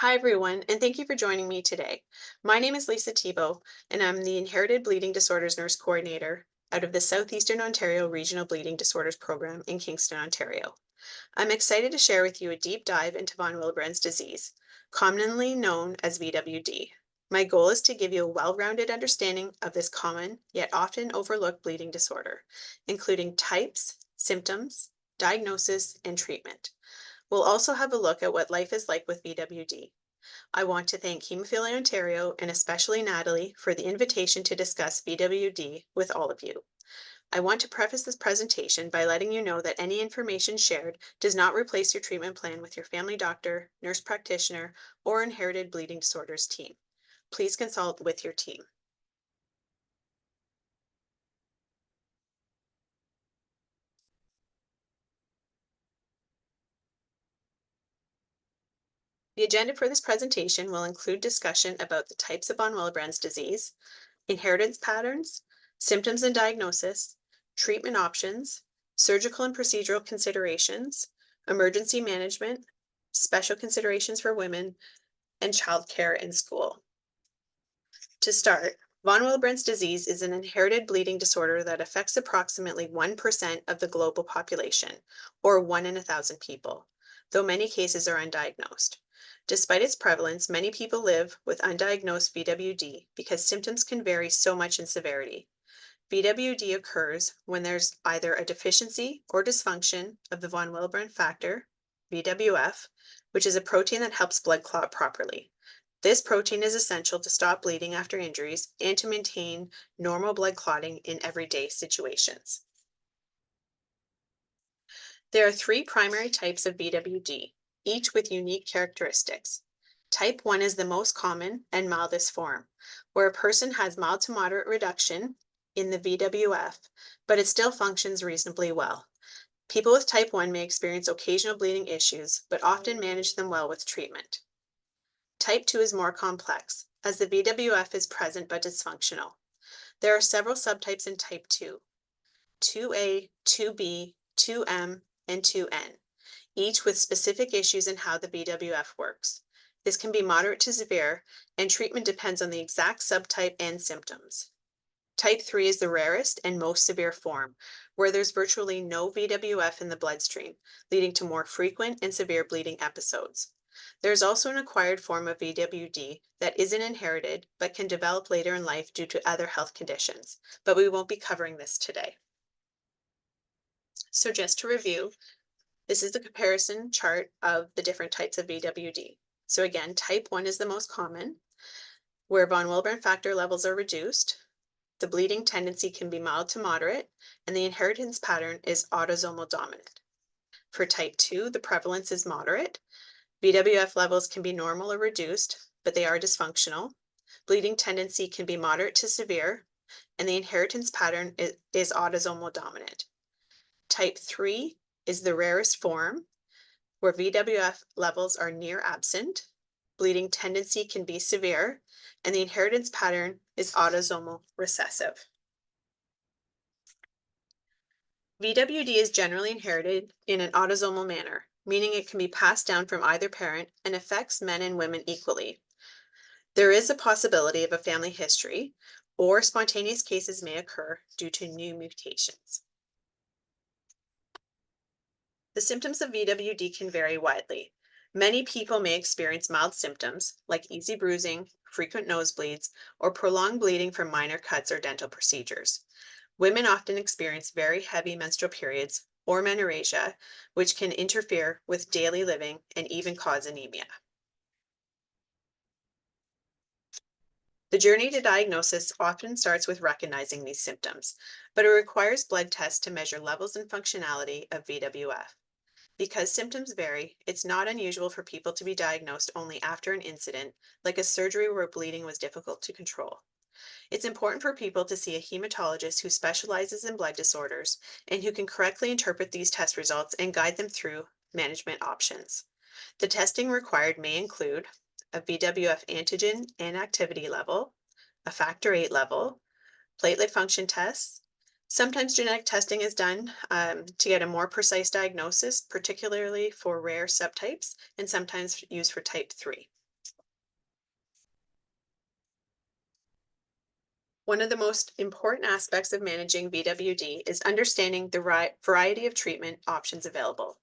Hi, everyone, and thank you for joining me today. My name is Lisa Tebow, and I'm the Inherited Bleeding Disorders Nurse Coordinator out of the Southeastern Ontario Regional Bleeding Disorders Program in Kingston, Ontario. I'm excited to share with you a deep dive into von Willebrand's disease, commonly known as VWD. My goal is to give you a well-rounded understanding of this common yet often overlooked bleeding disorder, including types, symptoms, diagnosis, and treatment. We'll also have a look at what life is like with VWD. I want to thank Hemophilia Ontario and especially Natalie for the invitation to discuss VWD with all of you. I want to preface this presentation by letting you know that any information shared does not replace your treatment plan with your family doctor, nurse practitioner, or inherited bleeding disorders team. Please consult with your team. The agenda for this presentation will include discussion about the types of von Willebrand's disease, inheritance patterns, symptoms and diagnosis, treatment options, surgical and procedural considerations, emergency management, special considerations for women, and childcare in school. To start, von Willebrand's disease is an inherited bleeding disorder that affects approximately 1% of the global population, or 1 in 1,000 people, though many cases are undiagnosed. Despite its prevalence, many people live with undiagnosed VWD because symptoms can vary so much in severity. VWD occurs when there's either a deficiency or dysfunction of the von Willebrand factor, VWF, which is a protein that helps blood clot properly. This protein is essential to stop bleeding after injuries and to maintain normal blood clotting in everyday situations. There are three primary types of VWD, each with unique characteristics. Type 1 is the most common and mildest form, where a person has mild to moderate reduction in the VWF, but it still functions reasonably well. People with type 1 may experience occasional bleeding issues, but often manage them well with treatment. Type 2 is more complex, as the VWF is present but dysfunctional. There are several subtypes in type 2, 2A, 2B, 2M, and 2N, each with specific issues in how the VWF works. This can be moderate to severe, and treatment depends on the exact subtype and symptoms. Type 3 is the rarest and most severe form, where there's virtually no VWF in the bloodstream, leading to more frequent and severe bleeding episodes. There's also an acquired form of VWD that isn't inherited but can develop later in life due to other health conditions, but we won't be covering this today. So just to review, this is the comparison chart of the different types of VWD. So again, type 1 is the most common, where von Willebrand factor levels are reduced. The bleeding tendency can be mild to moderate, and the inheritance pattern is autosomal dominant. For type 2, the prevalence is moderate. VWF levels can be normal or reduced, but they are dysfunctional. Bleeding tendency can be moderate to severe, and the inheritance pattern is autosomal dominant. Type 3 is the rarest form, where VWF levels are near absent. Bleeding tendency can be severe, and the inheritance pattern is autosomal recessive. VWD is generally inherited in an autosomal manner, meaning it can be passed down from either parent and affects men and women equally. There is a possibility of a family history, or spontaneous cases may occur due to new mutations. The symptoms of VWD can vary widely. Many people may experience mild symptoms like easy bruising, frequent nosebleeds, or prolonged bleeding from minor cuts or dental procedures. Women often experience very heavy menstrual periods or menorrhagia, which can interfere with daily living and even cause anemia. The journey to diagnosis often starts with recognizing these symptoms, but it requires blood tests to measure levels and functionality of VWF. Because symptoms vary, it's not unusual for people to be diagnosed only after an incident, like a surgery where bleeding was difficult to control. It's important for people to see a hematologist who specializes in blood disorders and who can correctly interpret these test results and guide them through management options. The testing required may include a VWF antigen and activity level, a factor VIII level, platelet function tests. Sometimes genetic testing is done to get a more precise diagnosis, particularly for rare subtypes, and sometimes used for type 3. One of the most important aspects of managing VWD is understanding the variety of treatment options available.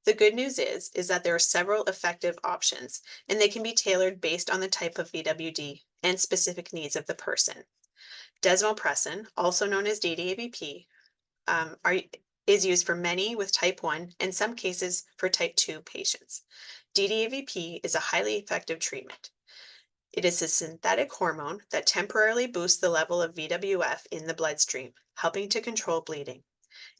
The good news is that there are several effective options, and they can be tailored based on the type of VWD and specific needs of the person. Desmopressin, also known as DDAVP, is used for many with type 1 and some cases for type 2 patients. DDAVP is a highly effective treatment. It is a synthetic hormone that temporarily boosts the level of VWF in the bloodstream, helping to control bleeding.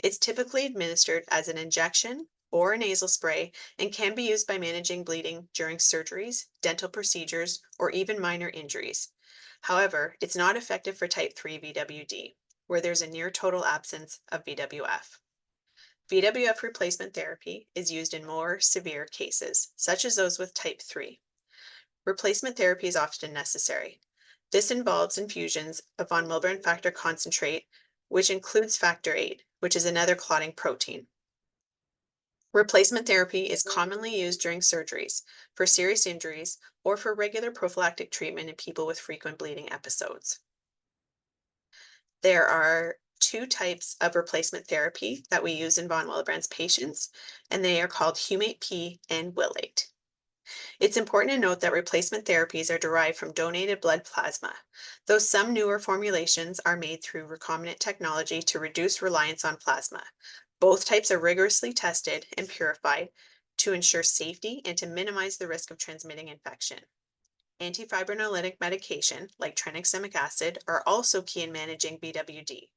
It's typically administered as an injection or a nasal spray and can be used by managing bleeding during surgeries, dental procedures, or even minor injuries. However, it's not effective for type 3 VWD, where there's a near total absence of VWF. VWF replacement therapy is used in more severe cases, such as those with type 3. Replacement therapy is often necessary. This involves infusions of von Willebrand factor concentrate, which includes factor VIII, which is another clotting protein. Replacement therapy is commonly used during surgeries, for serious injuries, or for regular prophylactic treatment in people with frequent bleeding episodes. There are two types of replacement therapy that we use in von Willebrand's patients, and they are called Humate-P and Willate. It's important to note that replacement therapies are derived from donated blood plasma, though some newer formulations are made through recombinant technology to reduce reliance on plasma. Both types are rigorously tested and purified to ensure safety and to minimize the risk of transmitting infection. Antifibrinolytic medication, like tranexamic acid, are also key in managing VWD.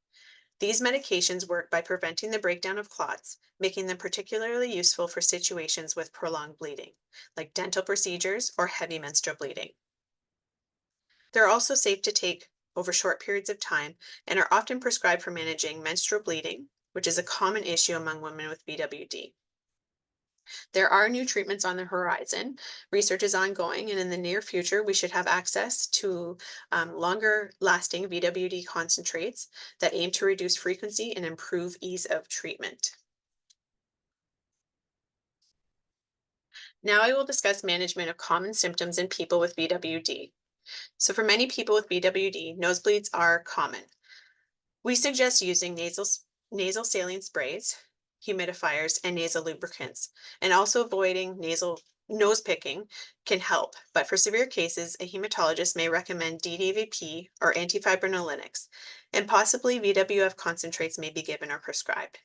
These medications work by preventing the breakdown of clots, making them particularly useful for situations with prolonged bleeding, like dental procedures or heavy menstrual bleeding. They're also safe to take over short periods of time and are often prescribed for managing menstrual bleeding, which is a common issue among women with VWD. There are new treatments on the horizon. Research is ongoing, and in the near future, we should have access to longer lasting VWD concentrates that aim to reduce frequency and improve ease of treatment. Now I will discuss management of common symptoms in people with VWD. So for many people with VWD, nosebleeds are common. We suggest using nasal saline sprays, humidifiers, and nasal lubricants, and also avoiding nasal nose picking can help. But for severe cases, a hematologist may recommend DDVP or antifibrinolytics, and possibly VWF concentrates may be given or prescribed.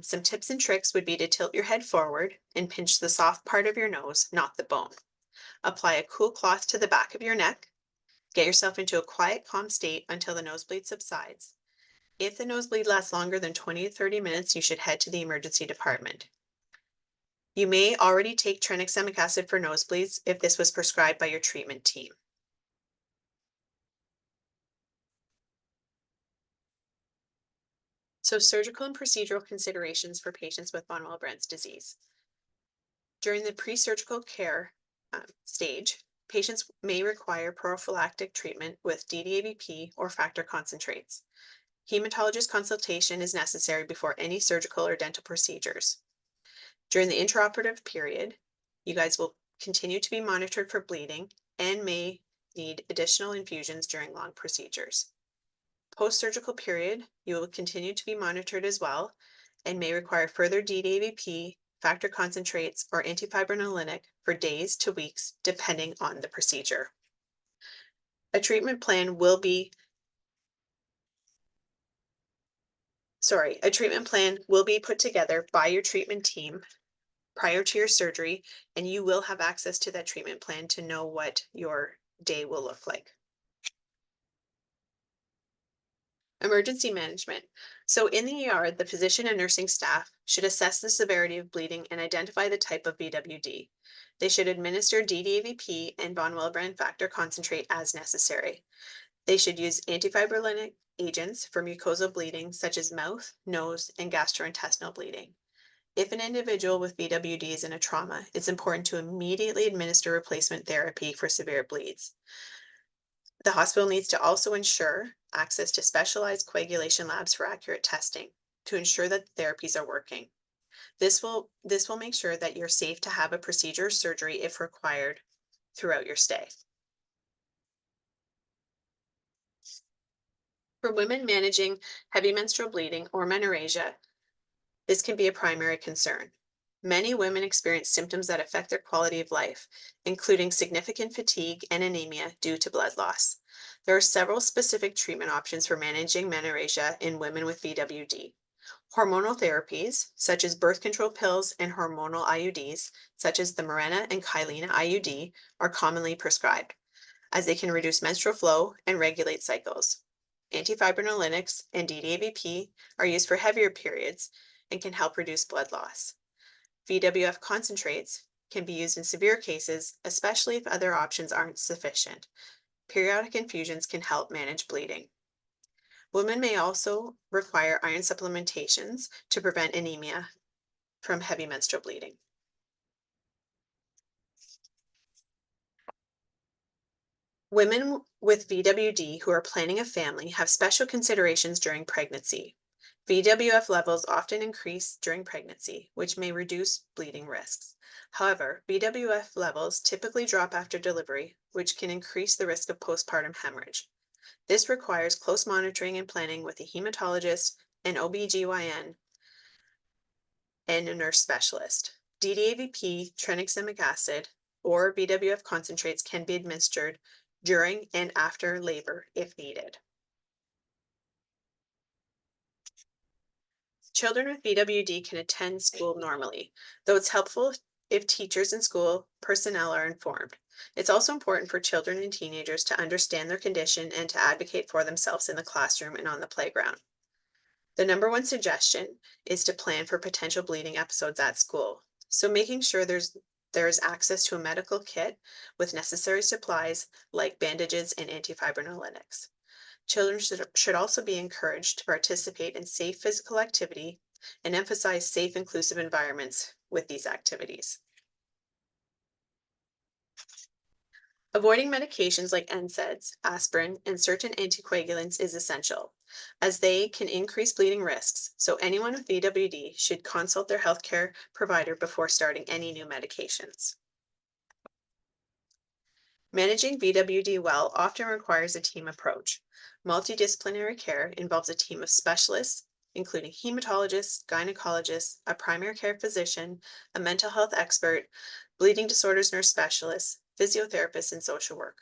Some tips and tricks would be to tilt your head forward and pinch the soft part of your nose, not the bone. Apply a cool cloth to the back of your neck. Get yourself into a quiet, calm state until the nosebleed subsides. If the nosebleed lasts longer than 20 to 30 minutes, you should head to the emergency department. You may already take tranexamic acid for nosebleeds if this was prescribed by your treatment team. So surgical and procedural considerations for patients with von Willebrand's disease. During the pre-surgical care stage, patients may require prophylactic treatment with DDAVP or factor concentrates. Hematologist consultation is necessary before any surgical or dental procedures. During the intraoperative period, you guys will continue to be monitored for bleeding and may need additional infusions during long procedures. Post-surgical period, you will continue to be monitored as well and may require further DDAVP, factor concentrates, or antifibrinolytic for days to weeks, depending on the procedure. A treatment plan will be put together by your treatment team prior to your surgery, and you will have access to that treatment plan to know what your day will look like. Emergency management. So in the ER, the physician and nursing staff should assess the severity of bleeding and identify the type of VWD. They should administer DDAVP and von Willebrand factor concentrate as necessary. They should use antifibrinolytic agents for mucosal bleeding, such as mouth, nose, and gastrointestinal bleeding. If an individual with VWD is in a trauma, it's important to immediately administer replacement therapy for severe bleeds. The hospital needs to also ensure access to specialized coagulation labs for accurate testing to ensure that the therapies are working. This will make sure that you're safe to have a procedure or surgery if required throughout your stay. For women managing heavy menstrual bleeding or menorrhagia, this can be a primary concern. Many women experience symptoms that affect their quality of life, including significant fatigue and anemia due to blood loss. There are several specific treatment options for managing menorrhagia in women with VWD. Hormonal therapies, such as birth control pills and hormonal IUDs, such as the Mirena and Kyleena IUD, are commonly prescribed, as they can reduce menstrual flow and regulate cycles. Antifibrinolytics and DDAVP are used for heavier periods and can help reduce blood loss. VWF concentrates can be used in severe cases, especially if other options aren't sufficient. Periodic infusions can help manage bleeding. Women may also require iron supplementations to prevent anemia from heavy menstrual bleeding. Women with VWD who are planning a family have special considerations during pregnancy. VWF levels often increase during pregnancy, which may reduce bleeding risks. However, VWF levels typically drop after delivery, which can increase the risk of postpartum hemorrhage. This requires close monitoring and planning with a hematologist, an OB/GYN, and a nurse specialist. DDAVP, tranexamic acid, or VWF concentrates can be administered during and after labor if needed. Children with VWD can attend school normally, though it's helpful if teachers and school personnel are informed. It's also important for children and teenagers to understand their condition and to advocate for themselves in the classroom and on the playground. The number one suggestion is to plan for potential bleeding episodes at school. So making sure there's access to a medical kit with necessary supplies like bandages and antifibrinolytics. Children should also be encouraged to participate in safe physical activity and emphasize safe, inclusive environments with these activities. Avoiding medications like NSAIDs, aspirin, and certain anticoagulants is essential, as they can increase bleeding risks, so anyone with VWD should consult their healthcare provider before starting any new medications. Managing VWD well often requires a team approach. Multidisciplinary care involves a team of specialists, including hematologists, gynecologists, a primary care physician, a mental health expert, bleeding disorders nurse specialists, physiotherapists, and social work.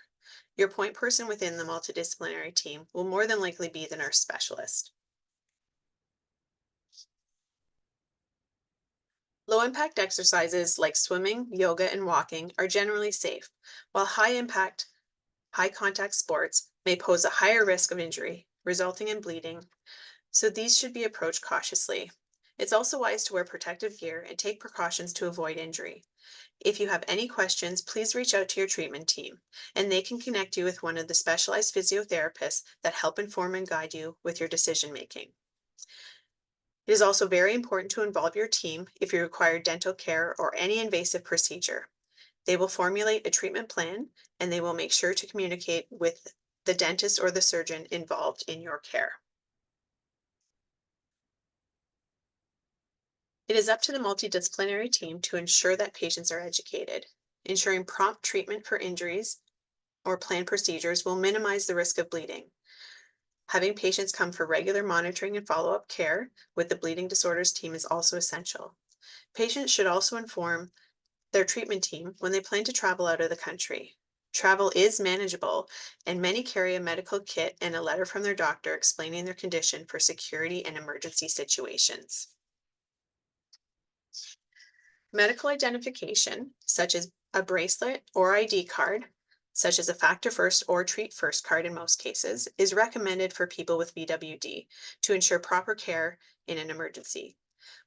Your point person within the multidisciplinary team will more than likely be the nurse specialist. Low-impact exercises like swimming, yoga, and walking are generally safe, while high-impact, high-contact sports may pose a higher risk of injury, resulting in bleeding, so these should be approached cautiously. It's also wise to wear protective gear and take precautions to avoid injury. If you have any questions, please reach out to your treatment team, and they can connect you with one of the specialized physiotherapists that help inform and guide you with your decision-making. It is also very important to involve your team if you require dental care or any invasive procedure. They will formulate a treatment plan, and they will make sure to communicate with the dentist or the surgeon involved in your care. It is up to the multidisciplinary team to ensure that patients are educated. Ensuring prompt treatment for injuries or planned procedures will minimize the risk of bleeding. Having patients come for regular monitoring and follow-up care with the bleeding disorders team is also essential. Patients should also inform their treatment team when they plan to travel out of the country. Travel is manageable, and many carry a medical kit and a letter from their doctor explaining their condition for security and emergency situations. Medical identification, such as a bracelet or ID card, such as a Factor First or Treat First card in most cases, is recommended for people with VWD to ensure proper care in an emergency.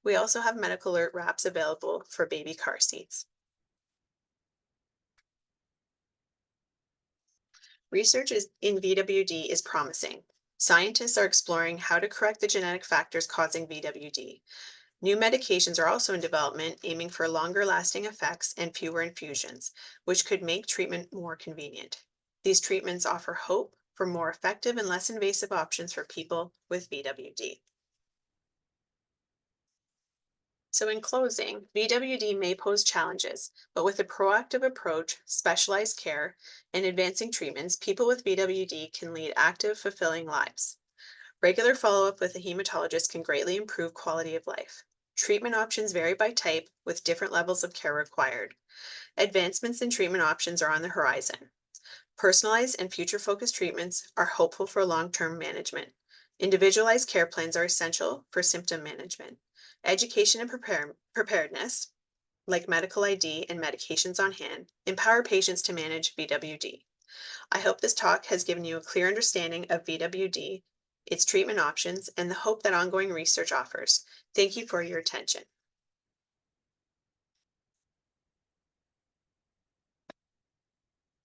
We also have medical alert wraps available for baby car seats. Research in VWD is promising. Scientists are exploring how to correct the genetic factors causing VWD. New medications are also in development, aiming for longer lasting effects and fewer infusions, which could make treatment more convenient. These treatments offer hope for more effective and less invasive options for people with VWD. So in closing, VWD may pose challenges, but with a proactive approach, specialized care, and advancing treatments, people with VWD can lead active, fulfilling lives. Regular follow-up with a hematologist can greatly improve quality of life. Treatment options vary by type, with different levels of care required. Advancements in treatment options are on the horizon. Personalized and future-focused treatments are hopeful for long-term management. Individualized care plans are essential for symptom management. Education and preparedness, like medical ID and medications on hand, empower patients to manage VWD. I hope this talk has given you a clear understanding of VWD, its treatment options, and the hope that ongoing research offers. Thank you for your attention.